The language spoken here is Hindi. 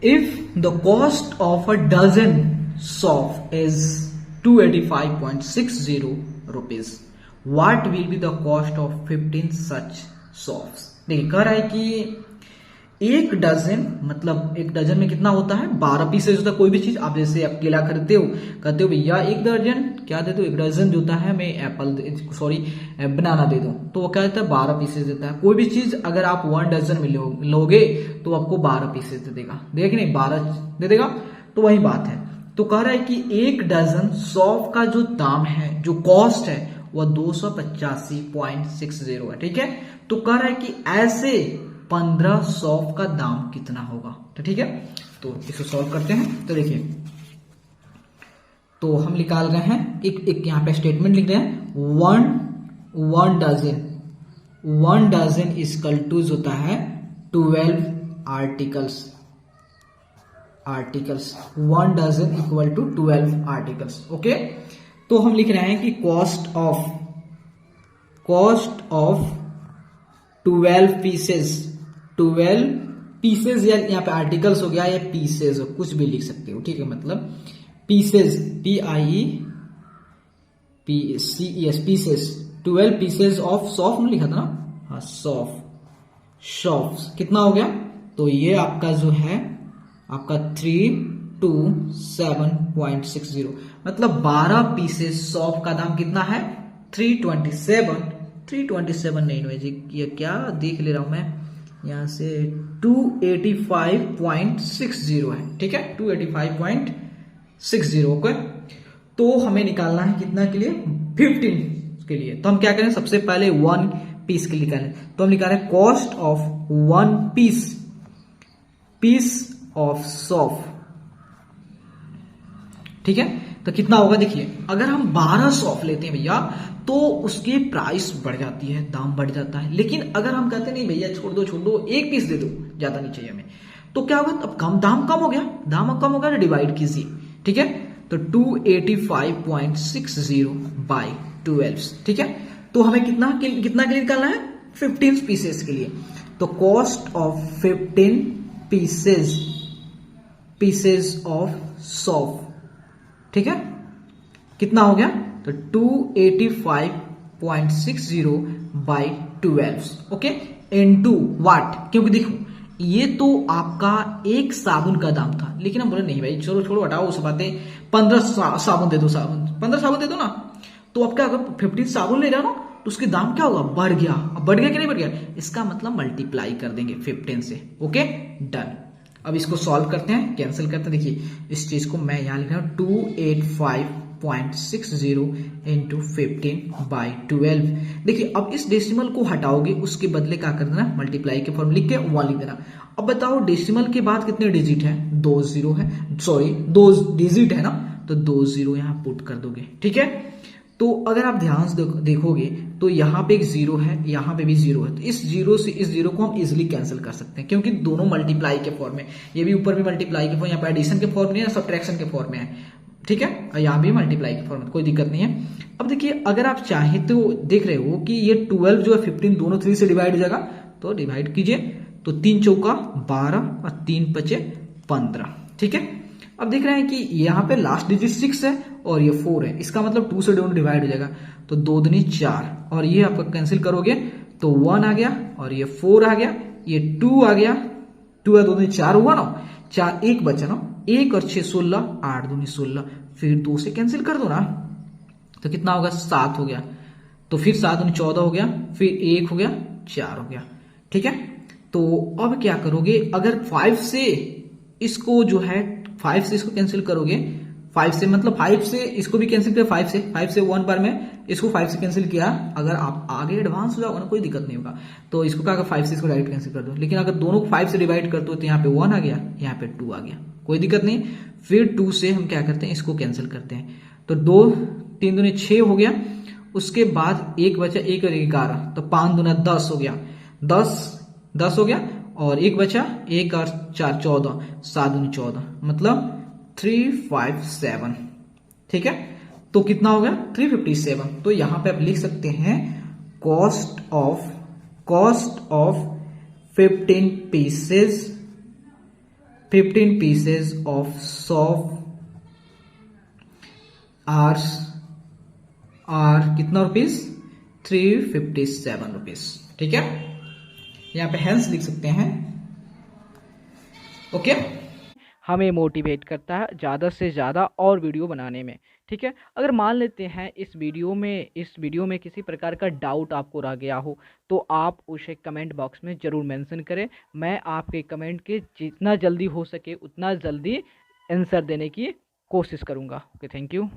If the cost of a dozen soft is 285.60 rupees, what will be the cost of 15 such softs? देखिए कह रहा है कि एक डजन, मतलब एक डजन में कितना होता है 12 पीसेज होता है। कोई भी चीज आप जैसे आप केला खरीदते हो, कहते हो भैया एक दर्जन क्या देते हो, एक डजन जो होता है मैं बनाना दे दूं, तो वो क्या देता है 12 पीसेज देता है। कोई भी चीज अगर आप 1 डजन में लोगे तो आपको 12 पीसेज दे देगा, देख नहीं 12 दे देगा। तो वही बात है, तो कह रहा है कि एक डजन सौंफ का जो दाम है, जो कॉस्ट है, वह 285.60 है। ठीक है, तो कह रहा है कि ऐसे 15 सौंफ का दाम कितना होगा। तो ठीक है, तो इसको सॉल्व करते हैं। तो देखिए, तो हम निकाल रहे हैं एक यहां पे स्टेटमेंट लिख रहे हैं, वन डजन इक्वल टू होता है 12 articles. 1 dozen equal to 12 articles. Okay, तो हम लिख रहे हैं कि कॉस्ट ऑफ 12 पीसेज, या यहाँ पे आर्टिकल्स हो गया या पीसेज हो, कुछ भी लिख सकते हो। ठीक है, मतलब pieces, PIECES pieces, 12 pieces of soft में लिखा था ना, हाँ सॉफ्ट कितना हो गया, तो ये आपका जो है आपका 327.60, मतलब 12 पीसेज सॉफ्ट का दाम कितना है 327 नहीं ये क्या देख ले रहा हूं मैं यहां से, 285.60 है। ठीक है, 285.60। ओके, तो हमें निकालना है कितना के लिए, 15 के लिए। तो हम क्या करें, सबसे पहले 1 पीस के लिए निकालें, तो हम निकालें cost of 1 piece of soft. ठीक है, तो कितना होगा, देखिए अगर हम 12 सॉफ्ट लेते हैं भैया तो उसकी प्राइस बढ़ जाती है, दाम बढ़ जाता है। लेकिन अगर हम कहते नहीं भैया छोड़ दो, एक पीस दे दो, ज्यादा नहीं चाहिए हमें, तो क्या होगा, अब दाम कम हो गया तो डिवाइड कीजिए। ठीक है, तो 285.60 बाई 12। ठीक है, तो हमें कितना के लिए निकालना है, 15 पीसेस के लिए। तो cost of 15 pieces of soft, ठीक है, कितना हो गया, तो 285.60 बाई 12। ओके, इनटू व्हाट, क्योंकि देखो ये तो आपका एक साबुन का दाम था, लेकिन हम बोले नहीं भाई छोड़ो हटाओ उस बातें, 15 साबुन दे दो, 15 साबुन दे दो ना। तो अब क्या, अगर 15 साबुन ले रहा ना तो उसके दाम क्या होगा, बढ़ गया। अब बढ़ गया कि नहीं बढ़ गया, इसका मतलब मल्टीप्लाई कर देंगे 15 से। Okay, done. अब इसको सॉल्व करते हैं, कैंसिल करते हैं। देखिए इस चीज को मैं यहां लिख रहा हूं, 285.60 इंटू 15 बाई 12। देखिए अब इस डेसिमल को हटाओगे, उसके बदले क्या कर देना, मल्टीप्लाई के फॉर्म लिख के 1 लिख देना। अब बताओ डेसिमल के बाद कितने डिजिट है, 2 जीरो है, सॉरी 2 डिजिट है ना, तो 2 जीरो यहां पुट कर दोगे। ठीक है, तो अगर आप ध्यान से देखोगे तो यहाँ पे एक जीरो है, यहाँ पे भी जीरो है, तो इस जीरो से इस जीरो को हम इजिली कैंसिल कर सकते हैं, क्योंकि दोनों मल्टीप्लाई के फॉर्म में, ये भी ऊपर भी मल्टीप्लाई के फॉर्म, यहाँ पे एडिशन के फॉर्म नहीं है, सब्ट्रैक्शन के फॉर्म में है। ठीक है, और यहाँ भी मल्टीप्लाई के फॉर्म में, कोई दिक्कत नहीं है। अब देखिए अगर आप चाहें तो देख रहे हो कि ये 12 जो है 15 दोनों 3 से डिवाइड हो जाएगा, तो डिवाइड कीजिए, तो 3 चौका 12 और 3 पचे 15। ठीक है, अब देख रहे हैं कि यहाँ पे लास्ट डिजिट 6 है और ये 4 है, इसका मतलब 2 से दोनों डिवाइड हो जाएगा, तो 2 दूनी 4, और ये आपका कैंसिल करोगे तो 1 आ गया, और ये 4 आ गया, ये 2 आ गया, 2 है 2 दूनी 4 हुआ ना, 4 1 बचा ना, 1 और 6 16, 8 दूनी 16, फिर 2 से कैंसिल कर दो ना, तो कितना होगा, 7 हो गया, तो फिर 7 दूनी 14 हो गया, फिर 1 हो गया, 4 हो गया। ठीक है, तो अब क्या करोगे, अगर 5 से इसको जो है 5 से इसको कैंसिल करोगे, 5 से मतलब 5 से इसको भी कैंसिल किया, 5 से 1 बार में इसको 5 से कैंसिल किया। अगर आप आगे एडवांस हो जाओगे ना, कोई दिक्कत नहीं होगा, तो इसको क्या, 5 से इसको डायरेक्ट कैंसिल कर दो। लेकिन अगर दोनों को 5 से डिवाइड कर दो तो यहाँ पे 1 आ गया, यहाँ पे 2 आ गया, कोई दिक्कत नहीं। फिर 2 से हम क्या करते हैं, इसको कैंसिल करते हैं, तो 2 3 दूनी 6 हो गया, उसके बाद 1 बचा, 1 और 11, तो 5 दूना 10 हो गया, 10 हो गया, और 1 बचा, 1 और 4 14, 7 दूनी 14, मतलब 357। ठीक है, तो कितना हो गया, 357। तो यहां पे आप लिख सकते हैं cost of 15 15 pieces of soft आर्स आर कितना रुपीज 357 रुपीज। ठीक है, यहाँ पे हेंस लिख सकते हैं। ओके, हमें मोटिवेट करता है ज़्यादा से ज़्यादा और वीडियो बनाने में। ठीक है, अगर मान लेते हैं इस वीडियो में किसी प्रकार का डाउट आपको रह गया हो तो आप उसे कमेंट बॉक्स में ज़रूर मेंशन करें। मैं आपके कमेंट के जितना जल्दी हो सके उतना जल्दी आंसर देने की कोशिश करूँगा। Okay, thank you.